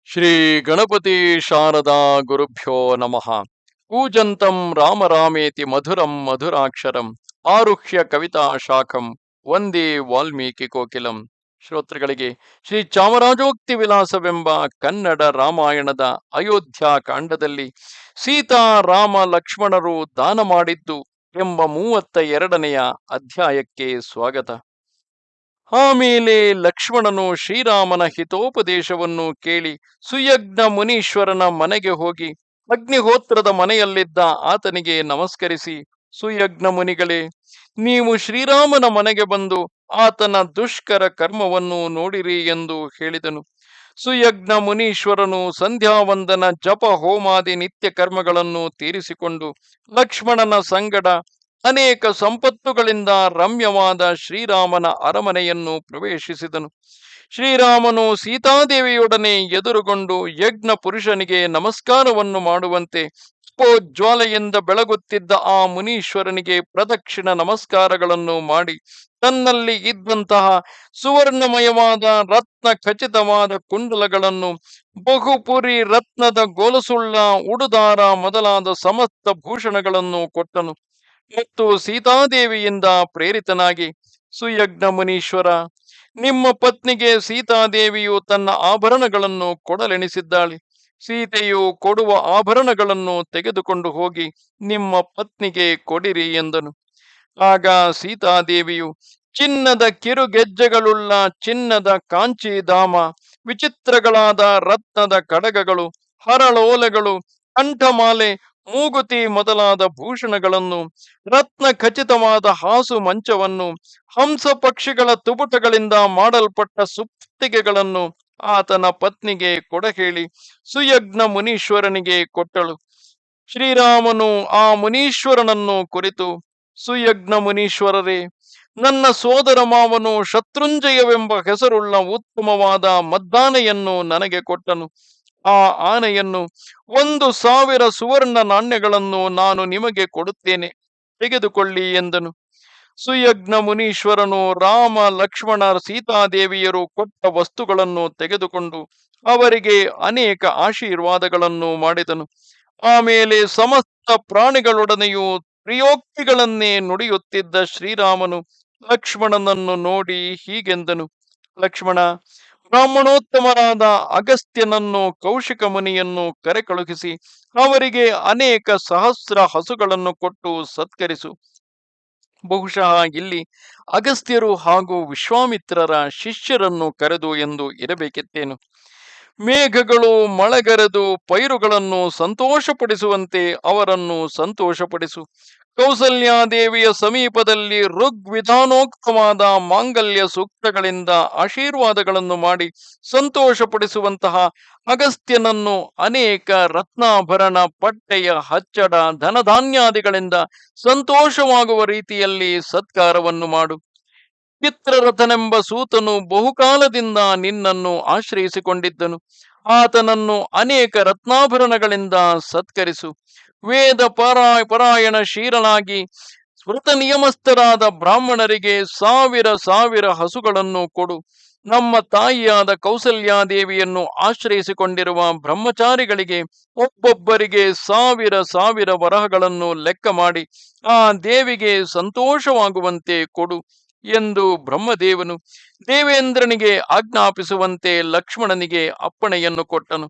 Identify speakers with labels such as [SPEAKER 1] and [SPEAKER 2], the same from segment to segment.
[SPEAKER 1] ಶ್ರೀ ಗಣಪತಿ ಶಾರದಾ ಗುರುಭ್ಯೋ ನಮಃ. ಕೂಜಂತಂ ರಾಮ ರಾಮೇತಿ ಮಧುರಂ ಮಧುರಾಕ್ಷರಂ ಆರುಹ್ಯ ಕವಿತಾ ಶಾಖಂ ವಂದೇ ವಾಲ್ಮೀಕಿ ಕೋಕಿಲಂ. ಶ್ರೋತೃಗಳಿಗೆ ಶ್ರೀ ಚಾಮರಾಜೋಕ್ತಿ ವಿಲಾಸವೆಂಬ ಕನ್ನಡ ರಾಮಾಯಣದ ಅಯೋಧ್ಯ ಕಾಂಡದಲ್ಲಿ ಸೀತಾ ರಾಮ ಲಕ್ಷ್ಮಣರು ದಾನ ಮಾಡಿದ್ದು ಎಂಬ 32ನೆಯ ಅಧ್ಯಾಯಕ್ಕೆ ಸ್ವಾಗತ. ಆಮೇಲೆ ಲಕ್ಷ್ಮಣನು ಶ್ರೀರಾಮನ ಹಿತೋಪದೇಶವನ್ನು ಕೇಳಿ ಸುಯಜ್ಞ ಮುನೀಶ್ವರನ ಮನೆಗೆ ಹೋಗಿ ಅಗ್ನಿಹೋತ್ರದ ಮನೆಯಲ್ಲಿದ್ದ ಆತನಿಗೆ ನಮಸ್ಕರಿಸಿ, ಸುಯಜ್ಞ ಮುನಿಗಳೇ, ನೀವು ಶ್ರೀರಾಮನ ಮನೆಗೆ ಬಂದು ಆತನ ದುಷ್ಕರ ಕರ್ಮವನ್ನು ನೋಡಿರಿ ಎಂದು ಹೇಳಿದನು. ಸುಯಜ್ಞ ಮುನೀಶ್ವರನು ಸಂಧ್ಯಾವಂದನ ಜಪ ಹೋಮಾದಿ ನಿತ್ಯ ಕರ್ಮಗಳನ್ನು ತೀರಿಸಿಕೊಂಡು ಲಕ್ಷ್ಮಣನ ಸಂಗಡ ಅನೇಕ ಸಂಪತ್ತುಗಳಿಂದ ರಮ್ಯವಾದ ಶ್ರೀರಾಮನ ಅರಮನೆಯನ್ನು ಪ್ರವೇಶಿಸಿದನು. ಶ್ರೀರಾಮನು ಸೀತಾದೇವಿಯೊಡನೆ ಎದುರುಗೊಂಡು ಯಜ್ಞ ಪುರುಷನಿಗೆ ನಮಸ್ಕಾರವನ್ನು ಮಾಡುವಂತೆ ಜ್ವಾಲೆಯಿಂದ ಬೆಳಗುತ್ತಿದ್ದ ಆ ಮುನೀಶ್ವರನಿಗೆ ಪ್ರದಕ್ಷಿಣ ನಮಸ್ಕಾರಗಳನ್ನು ಮಾಡಿ ತನ್ನಲ್ಲಿ ಇದ್ದಂತಹ ಸುವರ್ಣಮಯವಾದ ರತ್ನ ಖಚಿತವಾದ ಕುಂಡಲಗಳನ್ನು, ಬಹುಪುರಿ ರತ್ನದ ಗೋಲಸುಳ್ಳ ಉಡುದಾರ ಮೊದಲಾದ ಸಮಸ್ತ ಭೂಷಣಗಳನ್ನು ಕೊಟ್ಟನು. ಮತ್ತು ಸೀತಾದೇವಿಯಿಂದ ಪ್ರೇರಿತನಾಗಿ, ಸುಯಜ್ಞ ಮುನೀಶ್ವರ, ನಿಮ್ಮ ಪತ್ನಿಗೆ ಸೀತಾದೇವಿಯು ತನ್ನ ಆಭರಣಗಳನ್ನು ಕೊಡಲೆಣಿಸಿದ್ದಾಳೆ. ಸೀತೆಯು ಕೊಡುವ ಆಭರಣಗಳನ್ನು ತೆಗೆದುಕೊಂಡು ಹೋಗಿ ನಿಮ್ಮ ಪತ್ನಿಗೆ ಕೊಡಿರಿ ಎಂದನು. ಆಗ ಸೀತಾದೇವಿಯು ಚಿನ್ನದ ಕಿರುಗೆಜ್ಜೆಗಳುಳ್ಳ ಚಿನ್ನದ ಕಾಂಚೀಧಾಮ, ವಿಚಿತ್ರಗಳಾದ ರತ್ನದ ಕಡಗಗಳು, ಹರಳೋಲೆಗಳು, ಕಂಠಮಾಲೆ, ಮೂಗುತಿ ಮೊದಲಾದ ಭೂಷಣಗಳನ್ನು, ರತ್ನ ಖಚಿತವಾದ ಹಾಸು ಮಂಚವನ್ನು, ಹಂಸ ಪಕ್ಷಿಗಳ ತುಬುಟಗಳಿಂದ ಮಾಡಲ್ಪಟ್ಟ ಸುತ್ತಿಗೆಗಳನ್ನು ಆತನ ಪತ್ನಿಗೆ ಕೊಡಹೇಳಿ ಸುಯಜ್ಞ ಮುನೀಶ್ವರನಿಗೆ ಕೊಟ್ಟಳು. ಶ್ರೀರಾಮನು ಆ ಮುನೀಶ್ವರನನ್ನು ಕುರಿತು, ಸುಯಜ್ಞ ಮುನೀಶ್ವರರೇ, ನನ್ನ ಸೋದರ ಮಾವನು ಶತ್ರುಂಜಯವೆಂಬ ಹೆಸರುಳ್ಳ ಉತ್ತಮವಾದ ಮದ್ದಾನೆಯನ್ನು ನನಗೆ ಕೊಟ್ಟನು. ಆ ಆನೆಯನ್ನು 1,000 ಸುವರ್ಣ ನಾಣ್ಯಗಳನ್ನು ನಾನು ನಿಮಗೆ ಕೊಡುತ್ತೇನೆ, ತೆಗೆದುಕೊಳ್ಳಿ ಎಂದನು. ಸುಯಜ್ಞ ಮುನೀಶ್ವರನು ರಾಮ ಲಕ್ಷ್ಮಣ ಸೀತಾದೇವಿಯರು ಕೊಟ್ಟ ವಸ್ತುಗಳನ್ನು ತೆಗೆದುಕೊಂಡು ಅವರಿಗೆ ಅನೇಕ ಆಶೀರ್ವಾದಗಳನ್ನು ಮಾಡಿದನು. ಆಮೇಲೆ ಸಮಸ್ತ ಪ್ರಾಣಿಗಳೊಡನೆಯೂ ಪ್ರಿಯೋಕ್ತಿಗಳನ್ನೇ ನುಡಿಯುತ್ತಿದ್ದ ಶ್ರೀರಾಮನು ಲಕ್ಷ್ಮಣನನ್ನು ನೋಡಿ ಹೀಗೆಂದನು. ಲಕ್ಷ್ಮಣ, ಬ್ರಾಹ್ಮಣೋತ್ತಮರಾದ ಅಗಸ್ತ್ಯನನ್ನು, ಕೌಶಿಕ ಮುನಿಯನ್ನು ಕರೆ ಕಳುಹಿಸಿ ಅವರಿಗೆ ಅನೇಕ ಸಹಸ್ರ ಹಸುಗಳನ್ನು ಕೊಟ್ಟು ಸತ್ಕರಿಸು. ಬಹುಶಃ ಇಲ್ಲಿ ಅಗಸ್ತ್ಯರು ಹಾಗೂ ವಿಶ್ವಾಮಿತ್ರರ ಶಿಷ್ಯರನ್ನು ಕರೆದು ಎಂದು ಇರಬೇಕಿತ್ತೇನು. ಮೇಘಗಳು ಮಳೆಗರೆದು ಪೈರುಗಳನ್ನು ಸಂತೋಷಪಡಿಸುವಂತೆ ಅವರನ್ನು ಸಂತೋಷಪಡಿಸು. ಕೌಸಲ್ಯಾದೇವಿಯ ಸಮೀಪದಲ್ಲಿ ಋಗ್ವಿಧಾನೋಕ್ತವಾದ ಮಾಂಗಲ್ಯ ಸೂಕ್ತಗಳಿಂದ ಆಶೀರ್ವಾದಗಳನ್ನು ಮಾಡಿ ಸಂತೋಷಪಡಿಸುವಂತಹ ಅಗಸ್ತ್ಯನನ್ನು ಅನೇಕ ರತ್ನಾಭರಣ, ಪಟ್ಟೆಯ ಹಚ್ಚಡ, ಧನಧಾನ್ಯಾದಿಗಳಿಂದ ಸಂತೋಷವಾಗುವ ರೀತಿಯಲ್ಲಿ ಸತ್ಕಾರವನ್ನು ಮಾಡು. ಚಿತ್ರರಥನೆಂಬ ಸೂತನು ಬಹುಕಾಲದಿಂದ ನಿನ್ನನ್ನು ಆಶ್ರಯಿಸಿಕೊಂಡಿದ್ದನು. ಆತನನ್ನು ಅನೇಕ ರತ್ನಾಭರಣಗಳಿಂದ ಸತ್ಕರಿಸು. ವೇದ ಪರಾಯಣ ಶೀಲನಾಗಿ ವ್ರತ ನಿಯಮಸ್ಥರಾದ ಬ್ರಾಹ್ಮಣರಿಗೆ 1,000 ಹಸುಗಳನ್ನು ಕೊಡು. ನಮ್ಮ ತಾಯಿಯಾದ ಕೌಸಲ್ಯಾದೇವಿಯನ್ನು ಆಶ್ರಯಿಸಿಕೊಂಡಿರುವ ಬ್ರಹ್ಮಚಾರಿಗಳಿಗೆ ಒಬ್ಬೊಬ್ಬರಿಗೆ 1,000 ವರಹಗಳನ್ನು ಲೆಕ್ಕ ಮಾಡಿ ಆ ದೇವಿಗೆ ಸಂತೋಷವಾಗುವಂತೆ ಕೊಡು ಎಂದು ಬ್ರಹ್ಮದೇವನು ದೇವೇಂದ್ರನಿಗೆ ಆಜ್ಞಾಪಿಸುವಂತೆ ಲಕ್ಷ್ಮಣನಿಗೆ ಅಪ್ಪಣೆಯನ್ನು ಕೊಟ್ಟನು.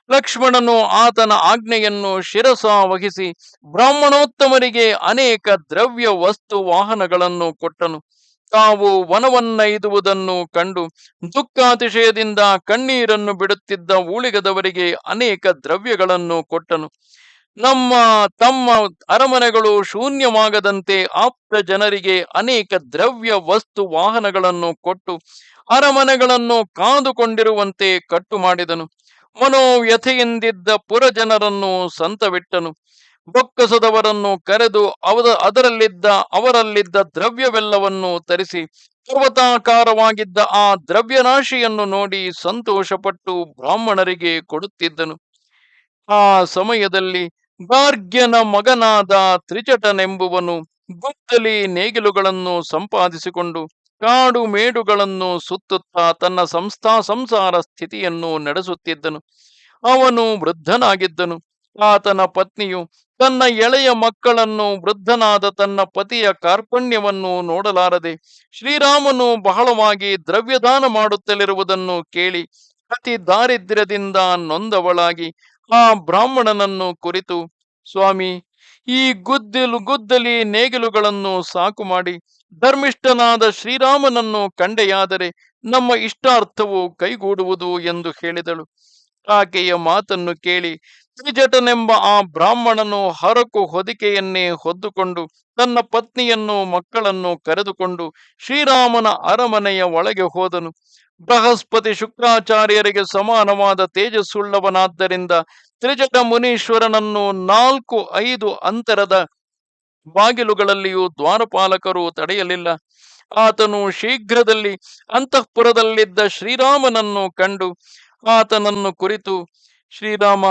[SPEAKER 1] ಲಕ್ಷ್ಮಣನು ಆತನ ಆಜ್ಞೆಯನ್ನು ಶಿರಸ ವಹಿಸಿ ಬ್ರಾಹ್ಮಣೋತ್ತಮರಿಗೆ ಅನೇಕ ದ್ರವ್ಯ ವಸ್ತು ವಾಹನಗಳನ್ನು ಕೊಟ್ಟನು. ತಾವು ವನವನ್ನೈದುವುದನ್ನು ಕಂಡು ದುಃಖಾತಿಶಯದಿಂದ ಕಣ್ಣೀರನ್ನು ಬಿಡುತ್ತಿದ್ದ ಊಳಿಗದವರಿಗೆ ಅನೇಕ ದ್ರವ್ಯಗಳನ್ನು ಕೊಟ್ಟನು. ತಮ್ಮ ಅರಮನೆಗಳು ಶೂನ್ಯವಾಗದಂತೆ ಆಪ್ತ ಜನರಿಗೆ ಅನೇಕ ದ್ರವ್ಯ ವಸ್ತು ವಾಹನಗಳನ್ನು ಕೊಟ್ಟು ಅರಮನೆಗಳನ್ನು ಕಾದುಕೊಂಡಿರುವಂತೆ ಕಟ್ಟು ಮಾಡಿದನು. ಮನೋವ್ಯಥೆಯಿಂದಿದ್ದ ಪುರಜನರನ್ನು ಸಂತವಿಟ್ಟನು. ಬೊಕ್ಕಸದವರನ್ನು ಕರೆದು ಅವರಲ್ಲಿದ್ದ ದ್ರವ್ಯವೆಲ್ಲವನ್ನು ತರಿಸಿ ಪರ್ವತಾಕಾರವಾಗಿದ್ದ ಆ ದ್ರವ್ಯರಾಶಿಯನ್ನು ನೋಡಿ ಸಂತೋಷಪಟ್ಟು ಬ್ರಾಹ್ಮಣರಿಗೆ ಕೊಡುತ್ತಿದ್ದನು. ಆ ಸಮಯದಲ್ಲಿ ಗಾರ್ಗ್ಯನ ಮಗನಾದ ತ್ರಿಚಟನೆಂಬುವನು ಗುದ್ದಲಿ ನೇಗಿಲುಗಳನ್ನು ಸಂಪಾದಿಸಿಕೊಂಡು ಕಾಡು ಮೇಡುಗಳನ್ನು ಸುತ್ತುತ್ತಾ ತನ್ನ ಸಂಸಾರ ಸ್ಥಿತಿಯನ್ನು ನಡೆಸುತ್ತಿದ್ದನು. ಅವನು ವೃದ್ಧನಾಗಿದ್ದನು. ಆತನ ಪತ್ನಿಯು ತನ್ನ ಎಳೆಯ ಮಕ್ಕಳನ್ನು, ವೃದ್ಧನಾದ ತನ್ನ ಪತಿಯ ಕಾರ್ಪಣ್ಯವನ್ನು ನೋಡಲಾರದೆ ಶ್ರೀರಾಮನು ಬಹಳವಾಗಿ ದ್ರವ್ಯದಾನ ಮಾಡುತ್ತಲಿರುವುದನ್ನು ಕೇಳಿ ಅತಿ ದಾರಿದ್ರ್ಯದಿಂದ ನೊಂದವಳಾಗಿ ಆ ಬ್ರಾಹ್ಮಣನನ್ನು ಕುರಿತು, ಸ್ವಾಮಿ, ಈ ಗುದ್ದಲಿ ನೇಗಿಲುಗಳನ್ನು ಸಾಕು ಮಾಡಿ ಧರ್ಮಿಷ್ಠನಾದ ಶ್ರೀರಾಮನನ್ನು ಕಂಡೆಯಾದರೆ ನಮ್ಮ ಇಷ್ಟಾರ್ಥವು ಕೈಗೂಡುವುದು ಎಂದು ಹೇಳಿದಳು. ಆಕೆಯ ಮಾತನ್ನು ಕೇಳಿ ತ್ರಿಜಟನೆಂಬ ಆ ಬ್ರಾಹ್ಮಣನು ಹರಕು ಹೊದಿಕೆಯನ್ನೇ ಹೊದ್ದುಕೊಂಡು ತನ್ನ ಪತ್ನಿಯನ್ನು ಮಕ್ಕಳನ್ನು ಕರೆದುಕೊಂಡು ಶ್ರೀರಾಮನ ಅರಮನೆಯ ಒಳಗೆ ಹೋದನು. ಬೃಹಸ್ಪತಿ ಶುಕ್ರಾಚಾರ್ಯರಿಗೆ ಸಮಾನವಾದ ತೇಜಸ್ಸುಳ್ಳವನಾದ್ದರಿಂದ ತ್ರಿಜಟ ಮುನೀಶ್ವರನನ್ನು 4-5 ಅಂತರದ ಬಾಗಿಲುಗಳಲ್ಲಿಯೂ ದ್ವಾರಪಾಲಕರು ತಡೆಯಲಿಲ್ಲ. ಆತನು ಶೀಘ್ರದಲ್ಲಿ ಅಂತಃಪುರದಲ್ಲಿದ್ದ ಶ್ರೀರಾಮನನ್ನು ಕಂಡು ಆತನನ್ನು ಕುರಿತು, ಶ್ರೀರಾಮ,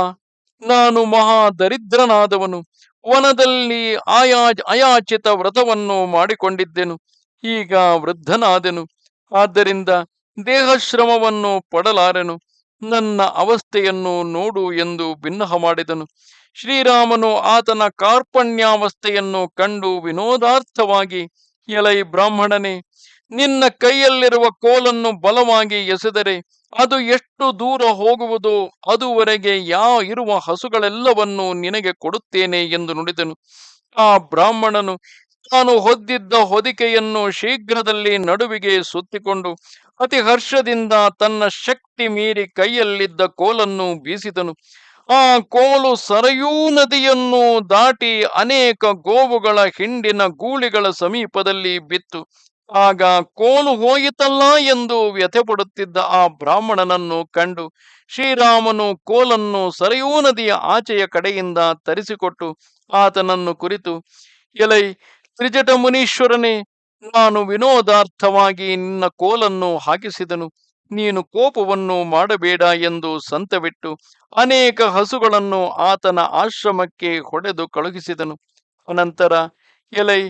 [SPEAKER 1] ನಾನು ಮಹಾ ದರಿದ್ರನಾದವನು. ವನದಲ್ಲಿ ಅಯಾಚಿತ ವ್ರತವನ್ನು ಮಾಡಿಕೊಂಡಿದ್ದೆನು. ಈಗ ವೃದ್ಧನಾದೆನು. ಆದ್ದರಿಂದ ದೇಹಶ್ರಮವನ್ನು ಪಡಲಾರೆನು. ನನ್ನ ಅವಸ್ಥೆಯನ್ನು ನೋಡು ಎಂದು ಬಿನ್ನಹ ಮಾಡಿದನು. ಶ್ರೀರಾಮನು ಆತನ ಕಾರ್ಪಣ್ಯಾವಸ್ಥೆಯನ್ನು ಕಂಡು ವಿನೋದಾರ್ಥವಾಗಿ, ಎಲೈ ಬ್ರಾಹ್ಮಣನೇ, ನಿನ್ನ ಕೈಯಲ್ಲಿರುವ ಕೋಲನ್ನು ಬಲವಾಗಿ ಎಸೆದರೆ ಅದು ಎಷ್ಟು ದೂರ ಹೋಗುವುದೋ ಅದುವರೆಗೆ ಇರುವ ಹಸುಗಳೆಲ್ಲವನ್ನೂ ನಿನಗೆ ಕೊಡುತ್ತೇನೆ ಎಂದು ನುಡಿದನು. ಆ ಬ್ರಾಹ್ಮಣನು ತಾನು ಹೊದ್ದಿದ್ದ ಹೊದಿಕೆಯನ್ನು ಶೀಘ್ರದಲ್ಲಿ ನಡುವಿಗೆ ಸುತ್ತಿಕೊಂಡು ಅತಿ ಹರ್ಷದಿಂದ ತನ್ನ ಶಕ್ತಿ ಮೀರಿ ಕೈಯಲ್ಲಿದ್ದ ಕೋಲನ್ನು ಬೀಸಿದನು. ಆ ಕೋಲು ಸರಯೂ ನದಿಯನ್ನು ದಾಟಿ ಅನೇಕ ಗೋವುಗಳ ಹಿಂಡಿನ ಗೂಳಿಗಳ ಸಮೀಪದಲ್ಲಿ ಬಿತ್ತು. ಆಗ ಕೋಲು ಹೋಯಿತಲ್ಲ ಎಂದು ವ್ಯಥೆಪಡುತ್ತಿದ್ದ ಆ ಬ್ರಾಹ್ಮಣನನ್ನು ಕಂಡು ಶ್ರೀರಾಮನು ಕೋಲನ್ನು ಸರಯೂ ನದಿಯ ಆಚೆಯ ಕಡೆಯಿಂದ ತರಿಸಿಕೊಟ್ಟು ಆತನನ್ನು ಕುರಿತು, ಎಲೈ ತ್ರಿಜಟ ಮುನೀಶ್ವರನೇ, ನಾನು ವಿನೋದಾರ್ಥವಾಗಿ ನಿನ್ನ ಕೋಲನ್ನು ಹಾಕಿಸಿದನು. ನೀನು ಕೋಪವನ್ನು ಮಾಡಬೇಡ ಎಂದು ಸಂತವಿಟ್ಟು ಅನೇಕ ಹಸುಗಳನ್ನು ಆತನ ಆಶ್ರಮಕ್ಕೆ ಹೊಡೆದು ಕಳುಹಿಸಿದನು. ಅನಂತರ, ಎಲೈ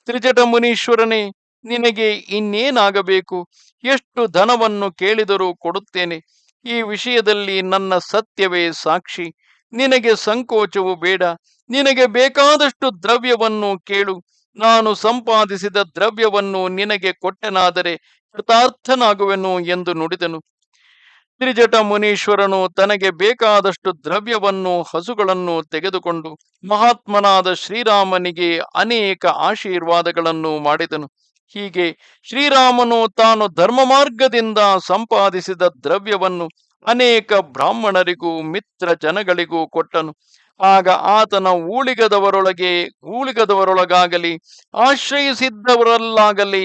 [SPEAKER 1] ತ್ರಿಜಟ ಮುನೀಶ್ವರನೇ, ನಿನಗೆ ಇನ್ನೇನಾಗಬೇಕು? ಎಷ್ಟು ಧನವನ್ನು ಕೇಳಿದರೂ ಕೊಡುತ್ತೇನೆ. ಈ ವಿಷಯದಲ್ಲಿ ನನ್ನ ಸತ್ಯವೇ ಸಾಕ್ಷಿ. ನಿನಗೆ ಸಂಕೋಚವು ಬೇಡ. ನಿನಗೆ ಬೇಕಾದಷ್ಟು ದ್ರವ್ಯವನ್ನು ಕೇಳು. ನಾನು ಸಂಪಾದಿಸಿದ ದ್ರವ್ಯವನ್ನು ನಿನಗೆ ಕೊಟ್ಟೆನಾದರೆ ಕೃತಾರ್ಥನಾಗುವೆನು ಎಂದು ನುಡಿದನು. ತ್ರಿಜಟ ಮುನೀಶ್ವರನು ತನಗೆ ಬೇಕಾದಷ್ಟು ದ್ರವ್ಯವನ್ನು, ಹಸುಗಳನ್ನು ತೆಗೆದುಕೊಂಡು ಮಹಾತ್ಮನಾದ ಶ್ರೀರಾಮನಿಗೆ ಅನೇಕ ಆಶೀರ್ವಾದಗಳನ್ನು ಮಾಡಿದನು. ಹೀಗೆ ಶ್ರೀರಾಮನು ತಾನು ಧರ್ಮ ಮಾರ್ಗದಿಂದ ಸಂಪಾದಿಸಿದ ದ್ರವ್ಯವನ್ನು ಅನೇಕ ಬ್ರಾಹ್ಮಣರಿಗೂ ಮಿತ್ರ ಜನಗಳಿಗೂ ಕೊಟ್ಟನು. ಆಗ ಆತನ ಊಳಿಗದವರೊಳಗಾಗಲಿ ಆಶ್ರಯಿಸಿದ್ದವರಲ್ಲಾಗಲಿ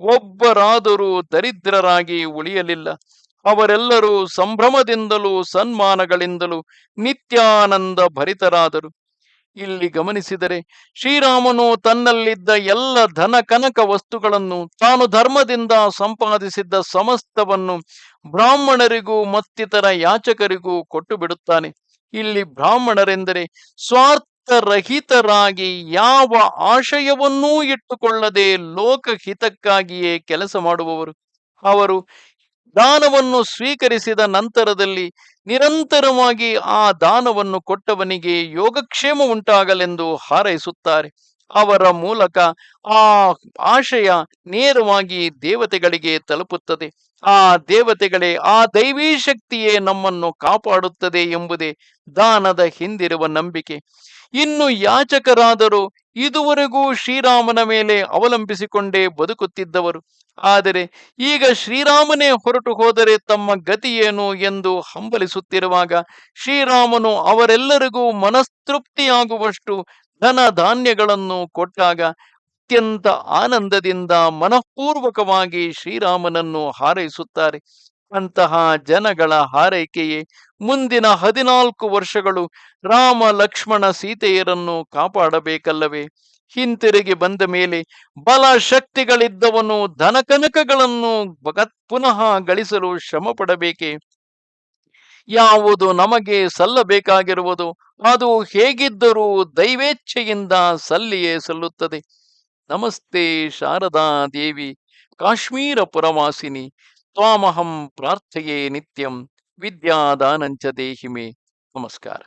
[SPEAKER 1] ಒಬ್ಬರಾದರೂ ದರಿದ್ರರಾಗಿ ಉಳಿಯಲಿಲ್ಲ. ಅವರೆಲ್ಲರೂ ಸಂಭ್ರಮದಿಂದಲೂ ಸನ್ಮಾನಗಳಿಂದಲೂ ನಿತ್ಯಾನಂದ ಭರಿತರಾದರು. ಇಲ್ಲಿ ಗಮನಿಸಿದರೆ ಶ್ರೀರಾಮನು ತನ್ನಲ್ಲಿದ್ದ ಎಲ್ಲ ಧನ ಕನಕ ವಸ್ತುಗಳನ್ನು, ತಾನು ಧರ್ಮದಿಂದ ಸಂಪಾದಿಸಿದ್ದ ಸಮಸ್ತವನ್ನು ಬ್ರಾಹ್ಮಣರಿಗೂ ಮತ್ತಿತರ ಯಾಚಕರಿಗೂ ಕೊಟ್ಟು ಬಿಡುತ್ತಾನೆ. ಇಲ್ಲಿ ಬ್ರಾಹ್ಮಣರೆಂದರೆ ಸ್ವಾರ್ಥರಹಿತರಾಗಿ ಯಾವ ಆಶಯವನ್ನೂ ಇಟ್ಟುಕೊಳ್ಳದೆ ಲೋಕಹಿತಕ್ಕಾಗಿಯೇ ಕೆಲಸ ಮಾಡುವವರು. ಅವರು ದಾನವನ್ನು ಸ್ವೀಕರಿಸಿದ ನಂತರದಲ್ಲಿ ನಿರಂತರವಾಗಿ ಆ ದಾನವನ್ನು ಕೊಟ್ಟವನಿಗೆ ಯೋಗಕ್ಷೇಮ ಉಂಟಾಗಲೆಂದು ಹಾರೈಸುತ್ತಾರೆ. ಅವರ ಮೂಲಕ ಆ ಆಶಯ ನೇರವಾಗಿ ದೇವತೆಗಳಿಗೆ ತಲುಪುತ್ತದೆ. ಆ ದೇವತೆಗಳೇ, ಆ ದೈವೀ ಶಕ್ತಿಯೇ ನಮ್ಮನ್ನು ಕಾಪಾಡುತ್ತದೆ ಎಂಬುದೇ ದಾನದ ಹಿಂದಿರುವ ನಂಬಿಕೆ. ಇನ್ನು ಯಾಚಕರಾದರೂ ಇದುವರೆಗೂ ಶ್ರೀರಾಮನ ಮೇಲೆ ಅವಲಂಬಿಸಿಕೊಂಡೇ ಬದುಕುತ್ತಿದ್ದವರು. ಆದರೆ ಈಗ ಶ್ರೀರಾಮನೇ ಹೊರಟು ಹೋದರೆ ತಮ್ಮ ಗತಿಯೇನು ಎಂದು ಹಂಬಲಿಸುತ್ತಿರುವಾಗ ಶ್ರೀರಾಮನು ಅವರೆಲ್ಲರಿಗೂ ಮನಸ್ತೃಪ್ತಿಯಾಗುವಷ್ಟು ಧನ ಧಾನ್ಯಗಳನ್ನು ಕೊಟ್ಟಾಗ ಅತ್ಯಂತ ಆನಂದದಿಂದ ಮನಃಪೂರ್ವಕವಾಗಿ ಶ್ರೀರಾಮನನ್ನು ಹಾರೈಸುತ್ತಾರೆ. ಅಂತಹ ಜನಗಳ ಹಾರೈಕೆಯೇ ಮುಂದಿನ 14 ವರ್ಷಗಳು ರಾಮ ಲಕ್ಷ್ಮಣ ಸೀತೆಯರನ್ನು ಕಾಪಾಡಬೇಕಲ್ಲವೇ? ಹಿಂತಿರುಗಿ ಬಂದ ಮೇಲೆ ಬಲ ಶಕ್ತಿಗಳಿದ್ದವನು ಧನಕನಕಗಳನ್ನು ಪುನಃ ಗಳಿಸಲು ಶ್ರಮ ಪಡಬೇಕೆ? ಯಾವುದು ನಮಗೆ ಸಲ್ಲಬೇಕಾಗಿರುವುದು ಅದು ಹೇಗಿದ್ದರೂ ದೈವೇಚ್ಛೆಯಿಂದ ಸಲ್ಲಿಯೇ ಸಲ್ಲುತ್ತದೆ. ನಮಸ್ತೆ ಶಾರದಾ ದೇವಿ. ಕಾಶ್ಮೀರ ಪುರವಾಸಿನಿ ತ್ವಾಮಹಂ ಪ್ರಾರ್ಥಯೇ ನಿತ್ಯಂ ವಿದ್ಯಾದಾನಂಚ ದೇಹಿಮೆ. ನಮಸ್ಕಾರ.